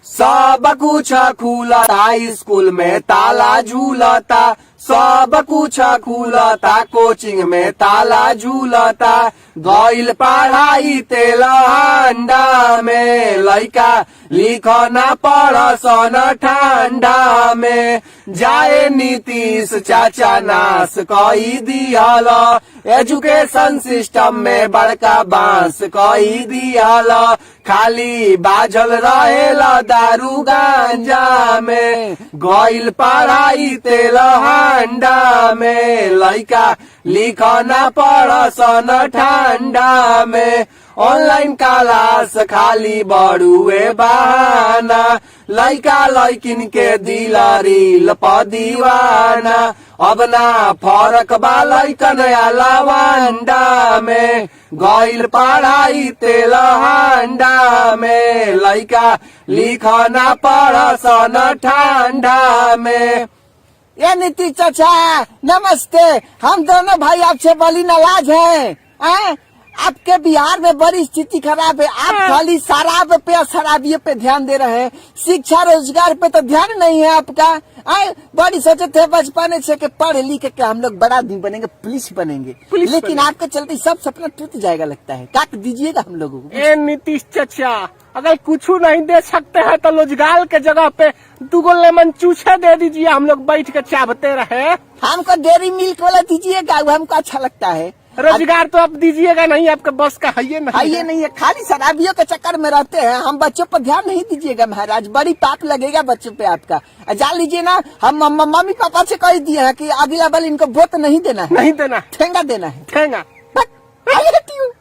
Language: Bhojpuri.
सब कुछ खुलता, स्कूल में ताला झूलता, सब कुछ खुलता, कोचिंग में ताला झूलता। गइल पढ़ाई तेल हांडा में, लइका लिख ना पढ़ सन ठंडा में। जाए नीतीश चाचा नाश कई दिहल, एजुकेशन सिस्टम में बड़का बांस कई दिहल। खाली बाझल रहेला दारू गांजा में, गइल पढ़ाई तेल हांडा में, लइका लिख ना पढ़ सन ठंडा में। ऑनलाइन क्लास खाली बड़ुए बहाना, लइका लइकिन के दिल रील प दीवाना। अब ना फरक बा लइकन या लवंडा में, गइल पढ़ाई तेल हांडा में, लइका लिख ना पढ़ सन ठंडा में। ये नीतीश चाचा नमस्ते, हम दोनों भाई आपसे बड़ी नाराज हैं। आपके बिहार में बड़ी स्थिति खराब है, आप खाली शराब पे और शराबियों पे ध्यान दे रहे हैं, शिक्षा रोजगार पे तो ध्यान नहीं है आपका। बड़ी सोचे थे बचपन से कि पढ़ लिख के हम लोग बड़ा आदमी बनेंगे, पुलिस बनेंगे, लेकिन आपके चलते सब सपना टूट जाएगा लगता है। क्या दीजिएगा हम लोगों को? ए नीतीश चाचा, अगर कुछ नहीं दे सकते हैं तो रोजगार के जगह पे 2 लेमन चूछे दे दीजिए, हम लोग बैठ के चाहते रहे। हमको डेयरी मिल्क वाला दीजिएगा, वो हमको अच्छा लगता है। रोजगार तो आप दीजिएगा नहीं, आपके बस का है ये नहीं है, खाली शराबियों के चक्कर में रहते हैं। हम बच्चों पर ध्यान नहीं दीजिएगा महाराज, बड़ी पाप लगेगा बच्चों पे आपका। जान लीजिए ना, हम मम्मी पापा से कह दिए हैं कि अगला बार इनको वोट नहीं देना है, नहीं देना, ठेंगा देना है, ठेंगा। I hate you.